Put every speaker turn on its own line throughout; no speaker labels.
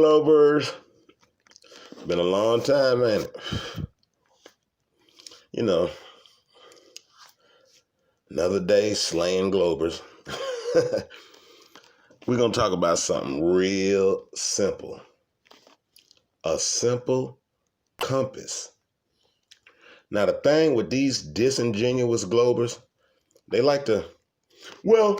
Globers. Been a long time, ain't it? You know, another day slaying Globers. We're going to talk about something real simple. A simple compass. Now, the thing with these disingenuous Globers, they like to, well,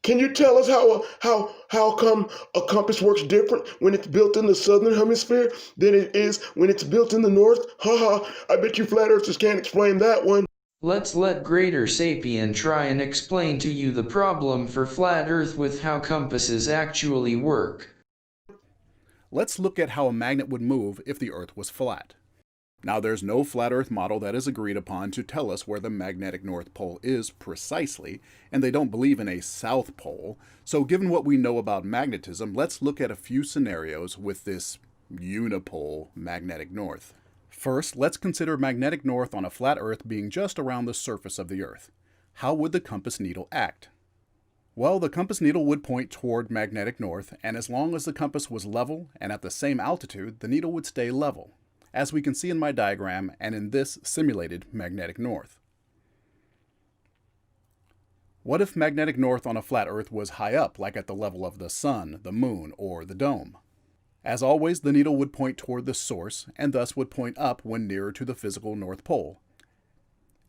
can you tell us how come a compass works different when it's built in the southern hemisphere than it is when it's built in the north? Haha, I bet you flat earthers can't explain that one.
Let's let GreaterSapien try and explain to you the problem for flat earth with how compasses actually work.
Let's look at how a magnet would move if the earth was flat. Now, there's no flat earth model that is agreed upon to tell us where the magnetic North Pole is precisely, and they don't believe in a South Pole. So given what we know about magnetism, let's look at a few scenarios with this unipole magnetic north. First, let's consider magnetic north on a flat earth being just around the surface of the earth. How would the compass needle act? Well, the compass needle would point toward magnetic north, and as long as the compass was level and at the same altitude, the needle would stay level, as we can see in my diagram and in this simulated magnetic north. What if magnetic north on a flat earth was high up, like at the level of the sun, the moon, or the dome? As always, the needle would point toward the source, and thus would point up when nearer to the physical North Pole.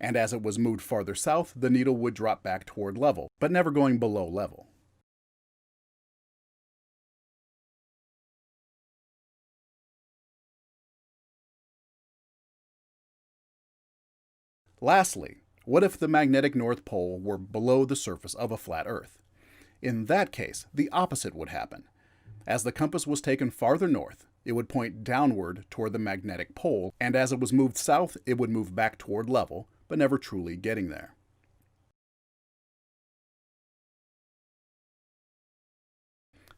And as it was moved farther south, the needle would drop back toward level, but never going below level. Lastly, what if the magnetic North Pole were below the surface of a flat Earth? In that case, the opposite would happen. As the compass was taken farther north, it would point downward toward the magnetic pole, and as it was moved south, it would move back toward level, but never truly getting there.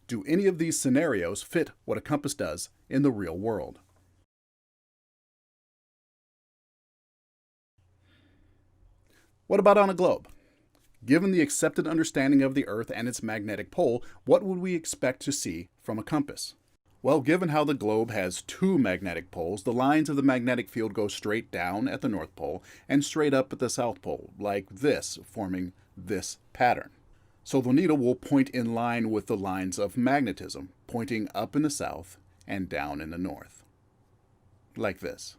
Do any of these scenarios fit what a compass does in the real world? What about on a globe? Given the accepted understanding of the Earth and its magnetic pole, what would we expect to see from a compass? Well, given how the globe has two magnetic poles, the lines of the magnetic field go straight down at the North Pole and straight up at the South Pole, like this, forming this pattern. So the needle will point in line with the lines of magnetism, pointing up in the south and down in the north, like this.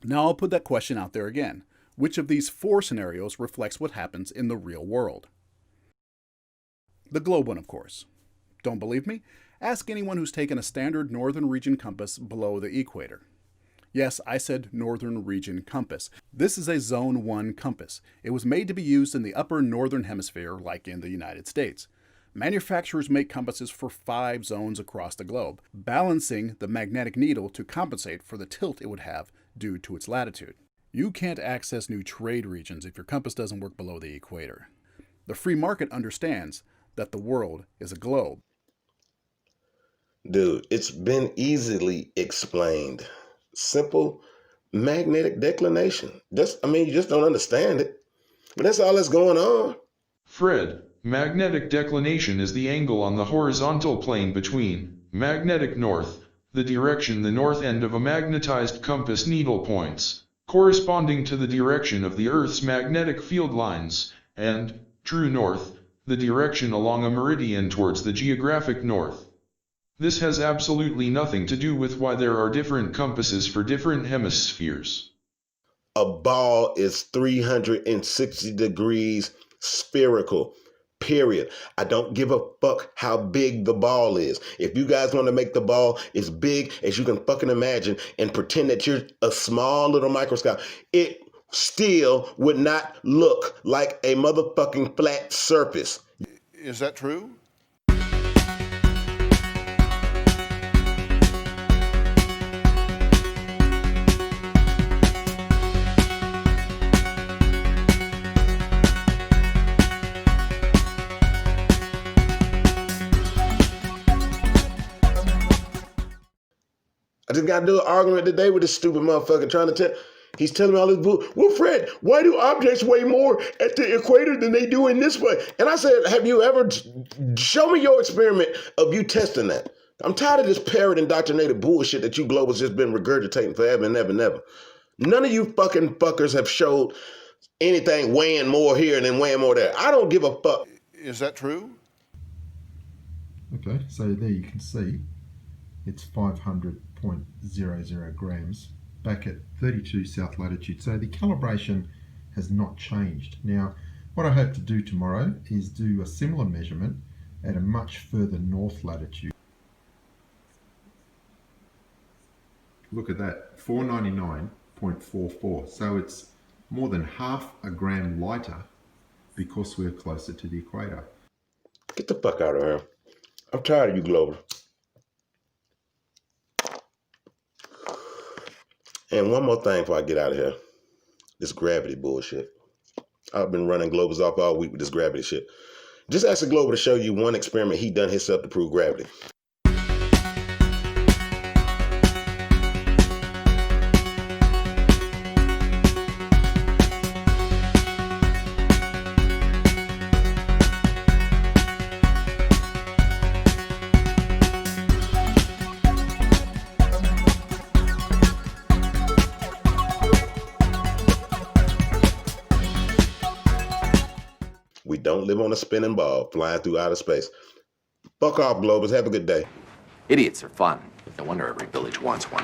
Now I'll put that question out there again. Which of these four scenarios reflects what happens in the real world? The globe one, of course. Don't believe me? Ask anyone who's taken a standard northern region compass below the equator. Yes, I said northern region compass. This is a Zone 1 compass. It was made to be used in the upper northern hemisphere, like in the United States. Manufacturers make compasses for 5 zones across the globe, balancing the magnetic needle to compensate for the tilt it would have due to its latitude. You can't access new trade regions if your compass doesn't work below the equator. The free market understands that the world is a globe.
Dude, it's been easily explained. Simple magnetic declination. You just don't understand it. But that's all that's going on.
Fred, magnetic declination is the angle on the horizontal plane between magnetic north, the direction the north end of a magnetized compass needle points, corresponding to the direction of the Earth's magnetic field lines, and true north, the direction along a meridian towards the geographic north. This has absolutely nothing to do with why there are different compasses for different hemispheres.
A ball is 360 degrees spherical. Period. I don't give a fuck how big the ball is. If you guys want to make the ball as big as you can fucking imagine and pretend that you're a small little microscope, it still would not look like a motherfucking flat surface.
Is that true?
I just got got into an argument today with this stupid motherfucker trying to tell. He's telling me all this bull. Well, Fred, why do objects weigh more at the equator than they do in this way? And I said, have you ever, show me your experiment of you testing that. I'm tired of this parrot indoctrinated bullshit that you globals just been regurgitating forever and ever and ever. None of you fucking fuckers have showed anything weighing more here than weighing more there. I don't give a fuck.
Is that true?
Okay, so there you can see it's 500.00 grams back at 32 south latitude. So the calibration has not changed. Now, what I hope to do tomorrow is do a similar measurement at a much further north latitude. Look at that, 499.44. So it's more than half a gram lighter because we're closer to the equator.
Get the fuck out of here. I'm tired of you global. And one more thing before I get out of here. This gravity bullshit. I've been running globals off all week with this gravity shit. Just ask a global to show you one experiment he done himself to prove gravity. We don't live on a spinning ball flying through outer space. Fuck off, globers. Have a good day.
Idiots are fun. No wonder every village wants one.